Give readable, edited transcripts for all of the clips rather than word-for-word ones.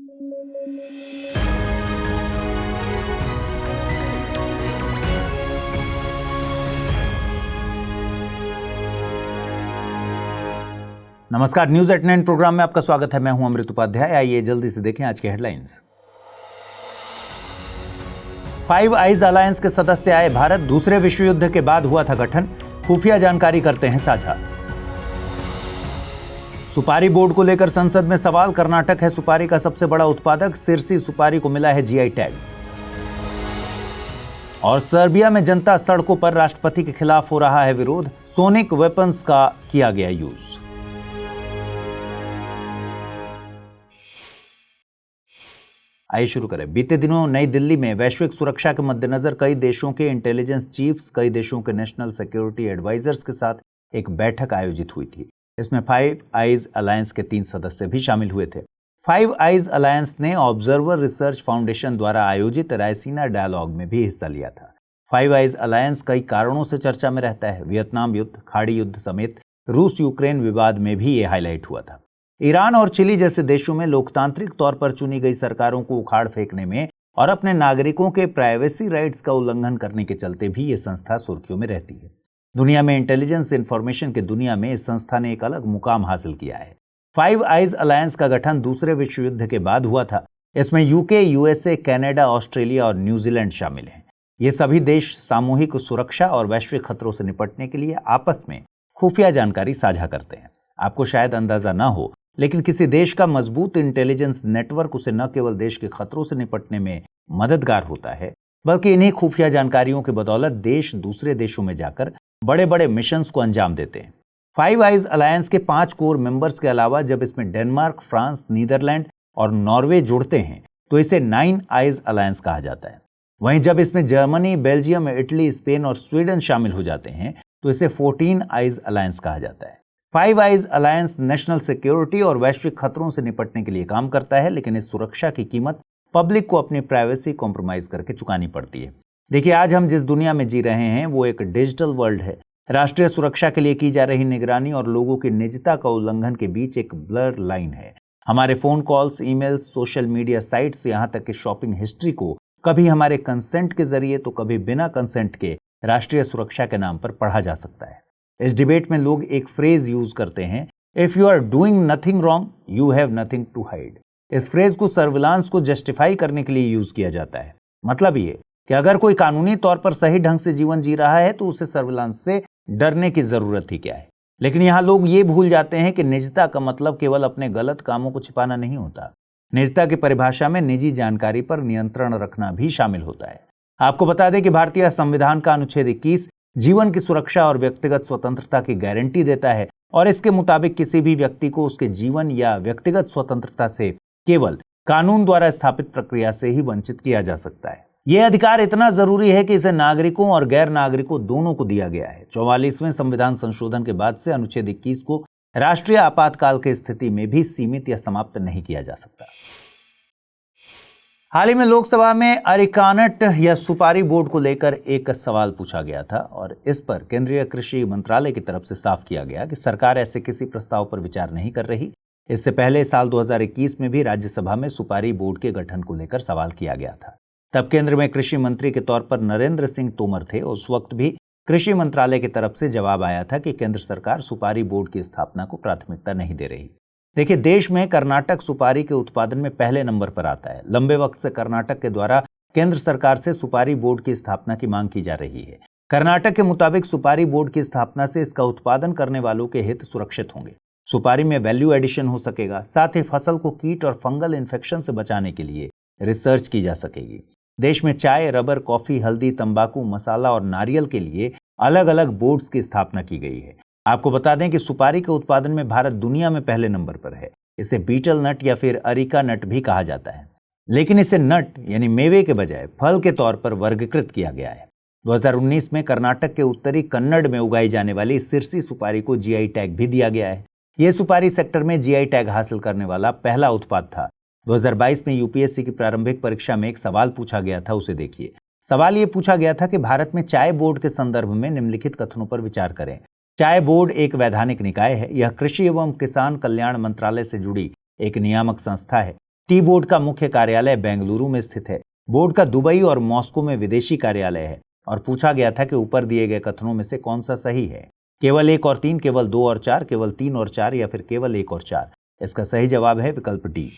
नमस्कार, news at 9 programme में आपका स्वागत है। मैं हूं अमृत उपाध्याय। आइए जल्दी से देखें आज के हेडलाइंस। फाइव आइज अलायंस के सदस्य आए भारत, दूसरे विश्व युद्ध के बाद हुआ था गठन, खुफिया जानकारी करते हैं साझा। सुपारी बोर्ड को लेकर संसद में सवाल, कर्नाटक है सुपारी का सबसे बड़ा उत्पादक, सिरसी सुपारी को मिला है जीआई टैग। और सर्बिया में जनता सड़कों पर, राष्ट्रपति के खिलाफ हो रहा है विरोध, सोनिक वेपन्स का किया गया यूज। आइए शुरू करें। बीते दिनों नई दिल्ली में वैश्विक सुरक्षा के मद्देनजर कई देशों के इंटेलिजेंस चीफ्स, कई देशों के नेशनल सिक्योरिटी एडवाइजर्स के साथ एक बैठक आयोजित हुई थी। इसमें फाइव आइज अलायंस के 3 सदस्य भी शामिल हुए थे। फाइव आइज अलायंस ने ऑब्जर्वर रिसर्च फाउंडेशन द्वारा आयोजित रायसीना डायलॉग में भी हिस्सा लिया था। फाइव आइज अलायंस कई कारणों से चर्चा में रहता है। वियतनाम युद्ध, खाड़ी युद्ध समेत रूस यूक्रेन विवाद में भी ये हाईलाइट हुआ था। ईरान और चिली जैसे देशों में लोकतांत्रिक तौर पर चुनी गई सरकारों को उखाड़ फेंकने में और अपने नागरिकों के प्राइवेसी राइट्स का उल्लंघन करने के चलते भी ये संस्था सुर्खियों में रहती है। दुनिया में इंटेलिजेंस इंफॉर्मेशन के दुनिया में इस संस्था ने एक अलग मुकाम हासिल किया है। फाइव आइज अलायंस का गठन दूसरे विश्व युद्ध के बाद हुआ था। इसमें यूके, यूएसए, कनाडा, ऑस्ट्रेलिया और न्यूजीलैंड शामिल हैं। ये सभी देश सामूहिक सुरक्षा और वैश्विक खतरों से निपटने के लिए आपस में खुफिया जानकारी साझा करते हैं। आपको शायद अंदाजा न हो, लेकिन किसी देश का मजबूत इंटेलिजेंस नेटवर्क उसे न केवल देश के खतरों से निपटने में मददगार होता है, बल्कि इन्हीं खुफिया जानकारियों की बदौलत देश दूसरे देशों में जाकर बड़े बड़े मिशंस को अंजाम देते हैं। फाइव आइज अलायंस के 5 कोर मेंबर्स के अलावा जब इसमें डेनमार्क, फ्रांस, नीदरलैंड और नॉर्वे जुड़ते हैं तो इसे 9 आइज अलायंस कहा जाता है। वहीं जब इसमें जर्मनी, बेल्जियम, इटली, स्पेन और स्वीडन शामिल हो जाते हैं तो इसे 14 आइज अलायंस कहा जाता है। Five eyes alliance national security और वैश्विक खतरों से निपटने के लिए काम करता है, लेकिन इस सुरक्षा की कीमत पब्लिक को अपनी प्राइवेसी कॉम्प्रोमाइज करके चुकानी पड़ती है। देखिए, आज हम जिस दुनिया में जी रहे हैं वो एक डिजिटल वर्ल्ड है। राष्ट्रीय सुरक्षा के लिए की जा रही निगरानी और लोगों की निजता का उल्लंघन के बीच एक ब्लर लाइन है। हमारे phone calls, emails, social media sites, यहाँ तक कि शॉपिंग हिस्ट्री को कभी हमारे कंसेंट के जरिए तो कभी बिना कंसेंट के राष्ट्रीय सुरक्षा के नाम पर पढ़ा जा सकता है। इस डिबेट में लोग एक फ्रेज यूज करते हैं, if you are doing nothing wrong you have nothing to hide. इस फ्रेज को सर्विलांस को जस्टिफाई करने के लिए यूज किया जाता है। मतलब ये कि अगर कोई कानूनी तौर पर सही ढंग से जीवन जी रहा है तो उसे सर्विलांस से डरने की जरूरत ही क्या है। लेकिन यहाँ लोग ये भूल जाते हैं कि निजता का मतलब केवल अपने गलत कामों को छिपाना नहीं होता। निजता की परिभाषा में निजी जानकारी पर नियंत्रण रखना भी शामिल होता है। आपको बता दें कि भारतीय संविधान का अनुच्छेद 21 जीवन की सुरक्षा और व्यक्तिगत स्वतंत्रता की गारंटी देता है और इसके मुताबिक किसी भी व्यक्ति को उसके जीवन या व्यक्तिगत स्वतंत्रता से केवल कानून द्वारा स्थापित प्रक्रिया से ही वंचित किया जा सकता है। यह अधिकार इतना जरूरी है कि इसे नागरिकों और गैर नागरिकों दोनों को दिया गया है। 44वें संविधान संशोधन के बाद से अनुच्छेद 21 को राष्ट्रीय आपातकाल की स्थिति में भी सीमित या समाप्त नहीं किया जा सकता। हाल ही में लोकसभा में अरिकानट या सुपारी बोर्ड को लेकर एक सवाल पूछा गया था और इस पर केंद्रीय कृषि मंत्रालय की तरफ से साफ किया गया कि सरकार ऐसे किसी प्रस्ताव पर विचार नहीं कर रही। इससे पहले साल 2021 में भी राज्यसभा में सुपारी बोर्ड के गठन को लेकर सवाल किया गया था। तब केंद्र में कृषि मंत्री के तौर पर नरेंद्र सिंह तोमर थे। उस वक्त भी कृषि मंत्रालय की तरफ से जवाब आया था कि केंद्र सरकार सुपारी बोर्ड की स्थापना को प्राथमिकता नहीं दे रही। देखिए, देश में कर्नाटक सुपारी के उत्पादन में पहले नंबर पर आता है। लंबे वक्त से कर्नाटक के द्वारा केंद्र सरकार से सुपारी बोर्ड की स्थापना की मांग की जा रही है। कर्नाटक के मुताबिक सुपारी बोर्ड की स्थापना से इसका उत्पादन करने वालों के हित सुरक्षित होंगे। सुपारी में वैल्यू एडिशन हो सकेगा, साथ ही फसल को कीट और फंगल इन्फेक्शन से बचाने के लिए रिसर्च की जा सकेगी। देश में चाय, रबर, कॉफी, हल्दी, तंबाकू, मसाला और नारियल के लिए अलग अलग बोर्ड्स की स्थापना की गई है। आपको बता दें कि सुपारी के उत्पादन में भारत दुनिया में पहले नंबर पर है। इसे बीटल नट या फिर अरिका नट भी कहा जाता है, लेकिन इसे नट यानी मेवे के बजाय फल के तौर पर वर्गीकृत किया गया है। 2019 में कर्नाटक के उत्तरी कन्नड़ में उगाई जाने वाली सिरसी सुपारी को जीआई टैग भी दिया गया है। यह सुपारी सेक्टर में जीआई टैग हासिल करने वाला पहला उत्पाद था। 2022 में यूपीएससी की प्रारंभिक परीक्षा में एक सवाल पूछा गया था, उसे देखिए। सवाल ये पूछा गया था कि भारत में चाय बोर्ड के संदर्भ में निम्नलिखित कथनों पर विचार करें। चाय बोर्ड एक वैधानिक निकाय है। यह कृषि एवं किसान कल्याण मंत्रालय से जुड़ी एक नियामक संस्था है। टी बोर्ड का मुख्य कार्यालय बेंगलुरु में स्थित है। बोर्ड का दुबई और मॉस्को में विदेशी कार्यालय है। और पूछा गया था कि ऊपर दिए गए कथनों में से कौन सा सही है, केवल 1 और 3, केवल 2 और 4, केवल 3 और 4 या फिर केवल 1 और 4। इसका सही जवाब है विकल्प डी।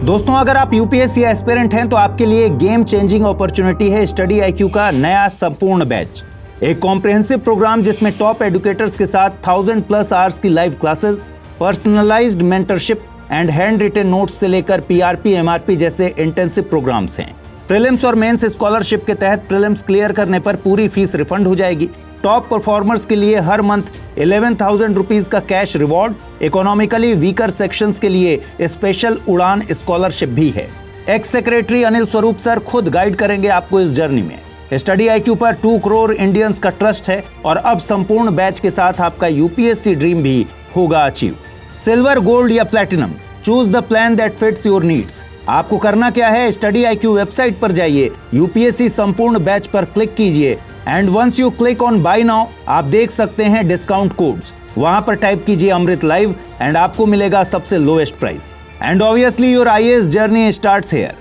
दोस्तों, अगर आप यूपीएससी एस्पिरेंट हैं तो आपके लिए गेम चेंजिंग अपॉर्चुनिटी है स्टडी आईक्यू का नया संपूर्ण बैच। एक कॉम्प्रिहेंसिव प्रोग्राम जिसमें टॉप एडुकेटर्स के साथ 1000+ आवर्स की live classes, personalised mentorship and hand written notes से लेकर पीआरपी, एमआरपी जैसे इंटेंसिव प्रोग्राम्स हैं। प्रीलिम्स और मेंस स्कॉलरशिप के तहत प्रीलिम्स क्लियर करने पर पूरी फीस रिफंड हो जाएगी। टॉप परफॉर्मर्स के लिए हर मंथ 11,000 रुपीज का cash reward. Economically weaker sections के लिए स्पेशल उड़ान स्कॉलरशिप भी है। X secretary Anil Swarup sir खुद गाइड करेंगे आपको इस जर्नी में। स्टडी आईक्यू पर 2 करोड़ इंडियंस का ट्रस्ट है और अब संपूर्ण बैच के साथ आपका यूपीएससी ड्रीम भी होगा अचीव। सिल्वर, गोल्ड या platinum, choose the plan that fits your needs. आपको करना क्या है, स्टडी आईक्यू वेबसाइट पर जाइए, यूपीएससी संपूर्ण बैच पर क्लिक कीजिए and once you click on buy now आप देख सकते हैं डिस्काउंट कोड्स। वहां पर टाइप कीजिए अमृत लाइव एंड आपको मिलेगा सबसे lowest price. And obviously your IAS journey starts here.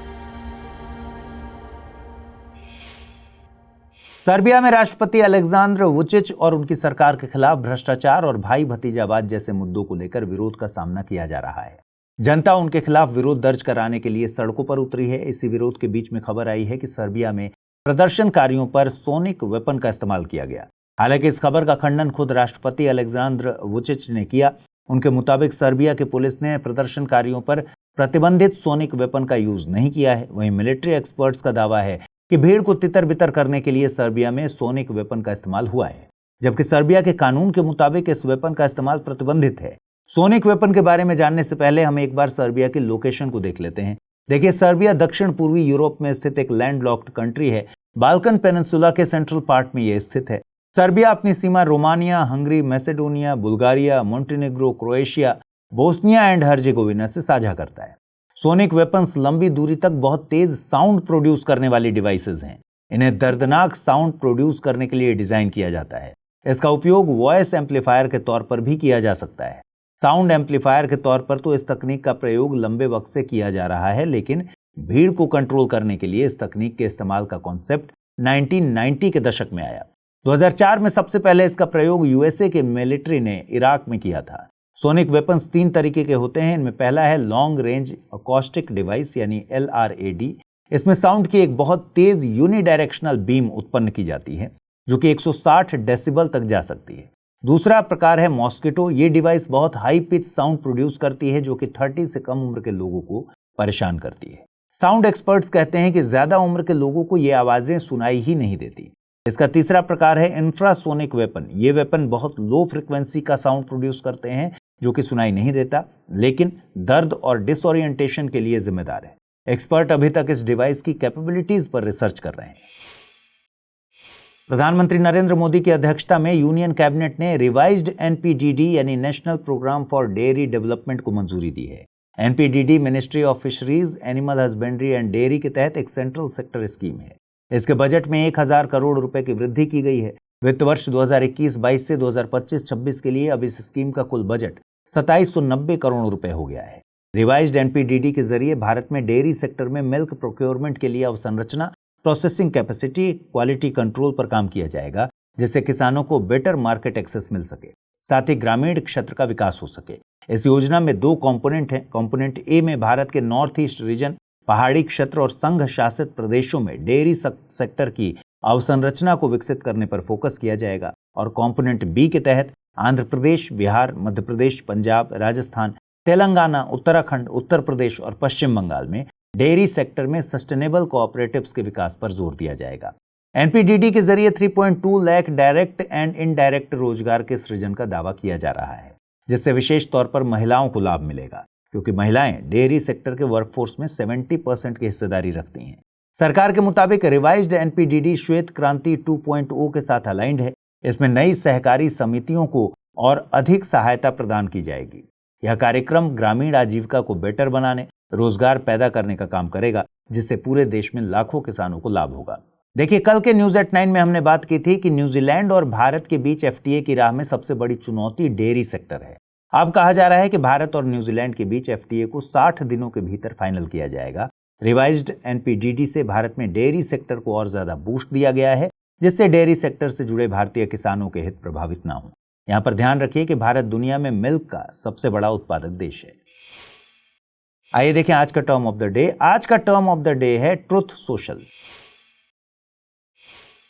Serbia में राष्ट्रपति अलेक्जेंडर वुचिच और उनकी सरकार के खिलाफ भ्रष्टाचार और भाई भतीजावाद जैसे मुद्दों को लेकर विरोध का सामना किया जा रहा है। जनता उनके खिलाफ विरोध दर्ज कराने के लिए सड़कों पर उतरी है। इसी विरोध के बीच में खबर आई है कि सर्बिया में प्रदर्शनकारियों पर सोनिक वेपन का इस्तेमाल किया गया। हालांकि इस खबर का खंडन खुद राष्ट्रपति अलेक्जेंडर वुचिच ने किया। उनके मुताबिक सर्बिया की पुलिस ने प्रदर्शनकारियों पर प्रतिबंधित सोनिक वेपन का यूज नहीं किया है। वहीं मिलिट्री एक्सपर्ट्स का दावा है कि भीड़ को तितर बितर करने के लिए सर्बिया में सोनिक वेपन का इस्तेमाल हुआ है, जबकि सर्बिया के कानून के मुताबिक इस वेपन का इस्तेमाल प्रतिबंधित है। सोनिक वेपन के बारे में जानने से पहले हम एक बार सर्बिया की लोकेशन को देख लेते हैं। देखिए, सर्बिया दक्षिण पूर्वी यूरोप में स्थित एक लैंडलॉक्ड कंट्री है। बाल्कन पेनिनसुला के सेंट्रल पार्ट में यह स्थित है। सर्बिया अपनी सीमा Romania, Hungary, Macedonia, Bulgaria, Montenegro, Croatia, Bosnia and Herzegovina से साझा करता है। सोनिक वेपन्स लंबी दूरी तक बहुत तेज साउंड प्रोड्यूस करने वाली डिवाइसेज हैं। इन्हें दर्दनाक साउंड प्रोड्यूस करने के लिए डिजाइन किया जाता है। इसका उपयोग वॉइस एम्पलीफायर के तौर पर भी किया जा सकता है। साउंड एम्पलीफायर के तौर पर तो इस तकनीक का प्रयोग लंबे वक्त से किया जा रहा है, लेकिन भीड़ को कंट्रोल करने के लिए इस तकनीक के इस्तेमाल का कॉन्सेप्ट 1990 के दशक में आया। 2004 में सबसे पहले इसका प्रयोग यूएसए के मिलिट्री ने इराक में किया था। सोनिक वेपन्स 3 तरीके के होते हैं। इनमें पहला है लॉन्ग रेंज अकॉस्टिक डिवाइस यानी LRAD। इसमें साउंड की एक बहुत तेज यूनिडायरेक्शनल बीम उत्पन्न की जाती है जो कि 160 डेसिबल तक जा सकती है। दूसरा प्रकार है मॉस्किटो। ये डिवाइस बहुत हाई पिच साउंड प्रोड्यूस करती है जो कि 30 से कम उम्र के लोगों को परेशान करती है। साउंड एक्सपर्ट्स कहते हैं कि ज्यादा उम्र के लोगों को ये आवाजें सुनाई ही नहीं देती। इसका तीसरा प्रकार है इंफ्रासोनिक वेपन। ये वेपन बहुत लो फ्रिक्वेंसी का साउंड प्रोड्यूस करते हैं जो कि सुनाई नहीं देता, लेकिन दर्द और डिसओरिएंटेशन के लिए जिम्मेदार है। एक्सपर्ट अभी तक इस डिवाइस की कैपेबिलिटीज पर रिसर्च कर रहे हैं। प्रधानमंत्री नरेंद्र मोदी की अध्यक्षता में यूनियन कैबिनेट ने रिवाइज्ड NPDD यानी national programme for dairy development को मंजूरी दी है। NPDD ministry of fisheries, animal husbandry and dairy के तहत एक सेंट्रल सेक्टर स्कीम है। इसके बजट में 1000 करोड़ रुपए की वृद्धि की गई है। वित्त वर्ष 2021-22 से 2025-26 के लिए अब इस स्कीम का कुल बजट 2790 करोड़ रुपए हो गया है। रिवाइज्ड NPDD के जरिए भारत में डेयरी सेक्टर में मिल्क प्रोक्योरमेंट के लिए अवसंरचना, प्रोसेसिंग कैपेसिटी, क्वालिटी कंट्रोल पर काम किया जाएगा, जिससे किसानों को बेटर मार्केट एक्सेस मिल सके, साथ ही ग्रामीण क्षेत्र का विकास हो सके। इस योजना में 2 कंपोनेंट हैं। कंपोनेंट ए में भारत के नॉर्थ ईस्ट रीजन, पहाड़ी क्षेत्र और संघ शासित प्रदेशों में डेयरी सेक्टर की अवसंरचना को विकसित करने पर फोकस किया जाएगा और कंपोनेंट बी के तहत आंध्र प्रदेश, बिहार, मध्य प्रदेश, पंजाब, राजस्थान, तेलंगाना, उत्तराखंड, उत्तर प्रदेश और पश्चिम बंगाल में डेयरी सेक्टर में सस्टेनेबल कोऑपरेटिव्स के विकास पर जोर दिया जाएगा। NPDD के जरिए 3.2 लाख डायरेक्ट एंड इनडायरेक्ट रोजगार के सृजन का दावा किया जा रहा है, जिससे विशेष तौर पर महिलाओं को लाभ मिलेगा, क्योंकि महिलाएं डेयरी सेक्टर के वर्कफोर्स में 70% की हिस्सेदारी रखती हैं। सरकार के मुताबिक रिवाइज्ड NPDD श्वेत क्रांति 2.0 के साथ अलाइंड है। इसमें नई सहकारी समितियों को और अधिक सहायता प्रदान की जाएगी। यह कार्यक्रम ग्रामीण आजीविका को बेटर बनाने, रोजगार पैदा करने का काम करेगा, जिससे पूरे देश में लाखों किसानों को लाभ होगा। देखिए, कल के न्यूज एट 9 में हमने बात की थी कि न्यूजीलैंड और भारत के बीच FTA की राह में सबसे बड़ी चुनौती डेयरी सेक्टर है। अब कहा जा रहा है कि भारत और न्यूजीलैंड के बीच एफटीए को 60 दिनों के भीतर फाइनल किया जाएगा। रिवाइज्ड एनपीडीडी से भारत में डेयरी सेक्टर को और ज्यादा बूस्ट दिया गया है, जिससे डेयरी सेक्टर से जुड़े भारतीय किसानों के हित प्रभावित ना हो। यहां पर ध्यान रखिए कि भारत दुनिया में मिल्क का सबसे बड़ा उत्पादक देश है। आइए देखें आज का टर्म ऑफ द डे। आज का टर्म ऑफ द डे है ट्रुथ सोशल।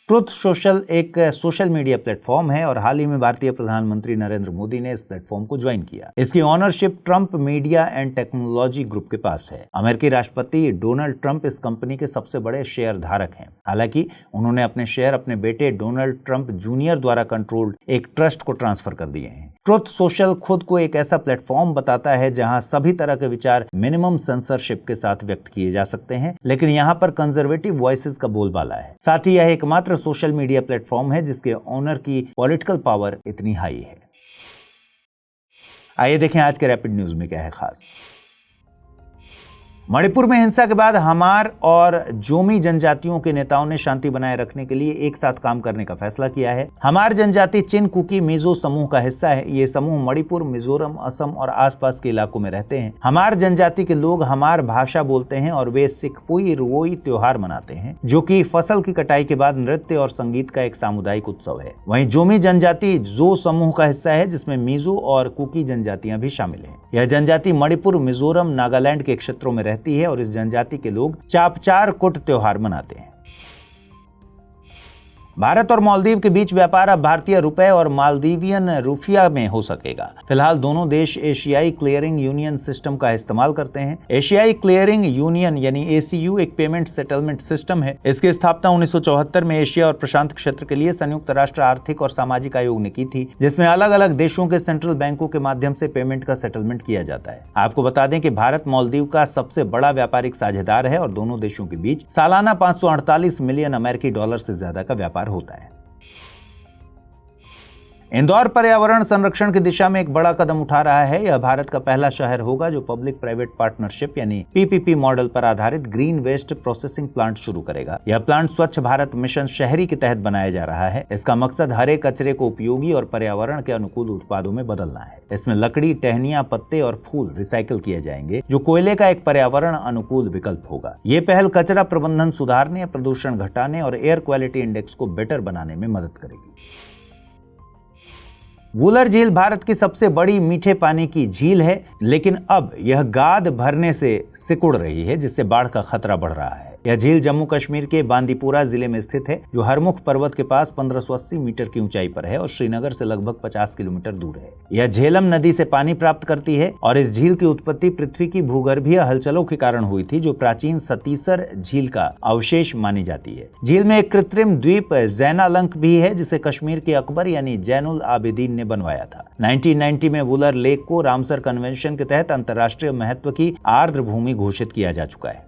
ट्रुथ सोशल एक सोशल मीडिया प्लेटफॉर्म है और हाल ही में भारतीय प्रधानमंत्री नरेंद्र मोदी ने इस प्लेटफॉर्म को ज्वाइन किया। इसकी ownership Trump media and technology group के पास है। अमेरिकी राष्ट्रपति डोनाल्ड ट्रंप इस कंपनी के सबसे बड़े शेयर धारक हैं। हालांकि उन्होंने अपने शेयर अपने बेटे डोनाल्ड ट्रंप जूनियर द्वारा कंट्रोल्ड एक ट्रस्ट को ट्रांसफर कर दिए हैं। ट्रुथ सोशल खुद को एक ऐसा प्लेटफॉर्म बताता है जहां सभी तरह के विचार मिनिमम सेंसरशिप के साथ व्यक्त किए जा सकते हैं, लेकिन यहां पर कंजर्वेटिव वॉइसेस का बोलबाला है। साथ ही यह एकमात्र सोशल मीडिया प्लेटफॉर्म है जिसके ओनर की पॉलिटिकल पावर इतनी हाई है। आइए देखें आज के रैपिड न्यूज में क्या है खास। मणिपुर में हिंसा के बाद हमार और जोमी जनजातियों के नेताओं ने शांति बनाए रखने के लिए एक साथ काम करने का फैसला किया है। हमार जनजाति चिन कुकी मिजो समूह का हिस्सा है। ये समूह मणिपुर, मिजोरम, असम और आसपास के इलाकों में रहते हैं। हमार जनजाति के लोग हमार भाषा बोलते हैं और वे सिखपुई रुओई त्योहार मनाते हैं, जो कि फसल की कटाई के बाद नृत्य और संगीत का एक सामुदायिक उत्सव है। वहीं जोमी जनजाति जो समूह का हिस्सा है, जिसमें मिजो और कुकी जनजातियां भी शामिल हैं। यह जनजाति मणिपुर, मिजोरम, नागालैंड के क्षेत्रों में रहती है और इस जनजाति के लोग चापचार कुट त्योहार मनाते हैं। भारत और मालदीव के बीच व्यापार अब भारतीय रुपए और मालदीवियन रुपया में हो सकेगा। फिलहाल दोनों देश एशियाई क्लियरिंग यूनियन सिस्टम का इस्तेमाल करते हैं। एशियाई क्लियरिंग यूनियन यानी एसीयू एक पेमेंट सेटलमेंट सिस्टम है। इसकी स्थापना 1974 में एशिया और प्रशांत क्षेत्र के लिए संयुक्त राष्ट्र आर्थिक और सामाजिक आयोग ने की थी, जिसमें अलग अलग देशों के सेंट्रल बैंकों के माध्यम से पेमेंट का सेटलमेंट किया जाता है। आपको बता दें कि भारत मालदीव का सबसे बड़ा व्यापारिक साझेदार है और दोनों देशों के बीच सालाना 548 मिलियन अमेरिकी डॉलर से ज्यादा का व्यापार होता है। इंदौर पर्यावरण संरक्षण की दिशा में एक बड़ा कदम उठा रहा है। यह भारत का पहला शहर होगा जो पब्लिक प्राइवेट पार्टनरशिप यानी पीपीपी मॉडल पर आधारित ग्रीन वेस्ट प्रोसेसिंग प्लांट शुरू करेगा। यह प्लांट स्वच्छ भारत मिशन शहरी के तहत बनाया जा रहा है। इसका मकसद हरे कचरे को उपयोगी और पर्यावरण के अनुकूल उत्पादों में बदलना है। इसमें लकड़ी, टहनियां, पत्ते और फूल रिसाइकिल किए जाएंगे, जो कोयले का एक पर्यावरण अनुकूल विकल्प होगा। ये पहल कचरा प्रबंधन सुधारने, प्रदूषण घटाने और एयर क्वालिटी इंडेक्स को बेटर बनाने में मदद करेगी। वुलर झील भारत की सबसे बड़ी मीठे पानी की झील है, लेकिन अब यह गाद भरने से सिकुड़ रही है, जिससे बाढ़ का खतरा बढ़ रहा है। यह झील जम्मू कश्मीर के बांदीपुरा जिले में स्थित है, जो हरमुख पर्वत के पास 1580 मीटर की ऊंचाई पर है और श्रीनगर से लगभग 50 किलोमीटर दूर है। यह झेलम नदी से पानी प्राप्त करती है और इस झील की उत्पत्ति पृथ्वी की भूगर्भीय हलचलों के कारण हुई थी, जो प्राचीन सतीसर झील का अवशेष मानी जाती है। झील में एक कृत्रिम द्वीप जैनालंक भी है, जिसे कश्मीर के अकबर यानी जैनुल आबिदीन ने बनवाया था। 1990 में वुलर लेक को रामसर कन्वेंशन के तहत अंतर्राष्ट्रीय महत्व की आर्द्र भूमि घोषित किया जा चुका है।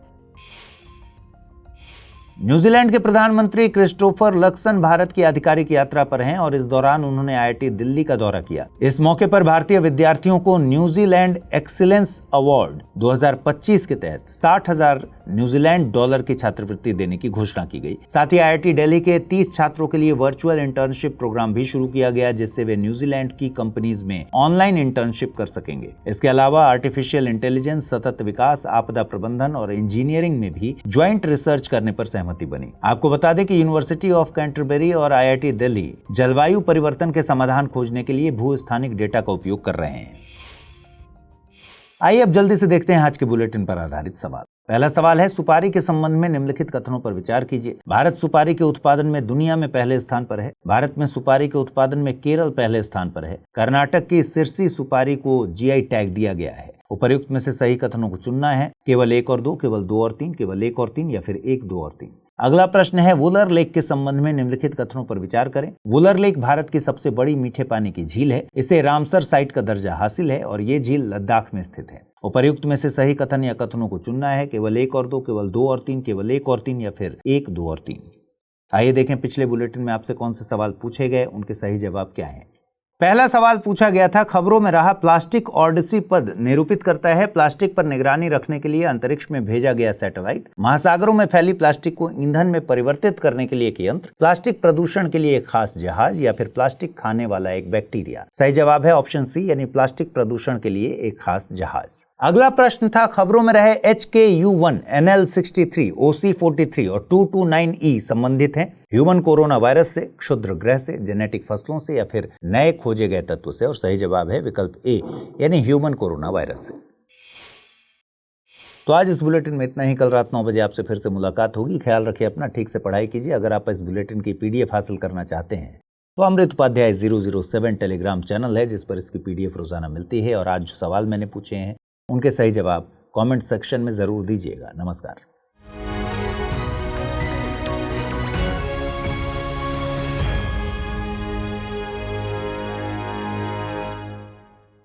न्यूजीलैंड के प्रधानमंत्री क्रिस्टोफर लक्सन भारत की आधिकारिक यात्रा पर हैं और इस दौरान उन्होंने आईआईटी दिल्ली का दौरा किया। इस मौके पर भारतीय विद्यार्थियों को न्यूजीलैंड एक्सीलेंस अवार्ड 2025 के तहत 60,000 न्यूजीलैंड डॉलर की छात्रवृत्ति देने की घोषणा की गई। साथ ही आईआईटी दिल्ली के 30 छात्रों के लिए वर्चुअल इंटर्नशिप प्रोग्राम भी शुरू किया गया, जिससे वे न्यूजीलैंड की कंपनीज में ऑनलाइन इंटर्नशिप कर सकेंगे। इसके अलावा आर्टिफिशियल इंटेलिजेंस, सतत विकास, आपदा प्रबंधन और इंजीनियरिंग में भी ज्वाइंट रिसर्च करने पर सहमति बनी। आपको बता दें कि यूनिवर्सिटी ऑफ कैंटरबरी और आईआईटी दिल्ली जलवायु परिवर्तन के समाधान खोजने के लिए भूस्थानिक डेटा का उपयोग कर रहे हैं। आइए अब जल्दी से देखते हैं आज के बुलेटिन पर आधारित सवाल। पहला सवाल है, सुपारी के संबंध में निम्नलिखित कथनों पर विचार कीजिए। भारत सुपारी के उत्पादन में दुनिया में पहले स्थान पर है। भारत में सुपारी के उत्पादन में केरल पहले स्थान पर है। कर्नाटक की सिरसी सुपारी को जीआई टैग दिया गया है। उपर्युक्त में से सही कथनों को चुनना है। केवल 1 और 2, केवल 2 और 3, केवल 1 और 3 या फिर 1, 2 और 3। अगला प्रश्न है, वुलर लेक के संबंध में निम्नलिखित कथनों पर विचार करें। वुलर लेक भारत की सबसे बड़ी मीठे पानी की झील है। इसे रामसर साइट का दर्जा हासिल है और ये झील लद्दाख में स्थित है। उपर्युक्त में से सही कथन या कथनों को चुनना है। केवल 1 और 2, केवल 2 और 3, केवल 1 और 3 या फिर 1, 2 और 3। आइए देखें पिछले बुलेटिन में आपसे कौन से सवाल पूछे गए, उनके सही जवाब क्या हैं। पहला सवाल पूछा गया था, खबरों में रहा प्लास्टिक ऑडिसी पद निरूपित करता है प्लास्टिक पर निगरानी रखने के लिए अंतरिक्ष में भेजा गया सैटेलाइट, महासागरों में फैली प्लास्टिक को ईंधन में परिवर्तित करने के लिए एक यंत्र, प्लास्टिक प्रदूषण के लिए एक खास जहाज या फिर प्लास्टिक खाने वाला एक बैक्टीरिया। सही जवाब है ऑप्शन सी, यानी प्लास्टिक प्रदूषण के लिए एक खास जहाज। अगला प्रश्न था, खबरों में रहे HKU1, NL63, OC43 और 229E संबंधित हैं ह्यूमन कोरोना वायरस से, क्षुद्र ग्रह से, जेनेटिक फसलों से या फिर नए खोजे गए तत्व से। और सही जवाब है विकल्प ए, यानी ह्यूमन कोरोना वायरस से। तो आज इस बुलेटिन में इतना ही। कल रात 9 बजे आपसे फिर से मुलाकात होगी। ख्याल रखिए अपना, ठीक से पढ़ाई कीजिए। अगर आप इस बुलेटिन की PDF हासिल करना चाहते हैं तो अमृत उपाध्याय 007 टेलीग्राम चैनल है जिस पर इसकी PDF रोजाना मिलती है। और आज जो सवाल मैंने पूछे हैं उनके सही जवाब कमेंट सेक्शन में जरूर दीजिएगा। नमस्कार।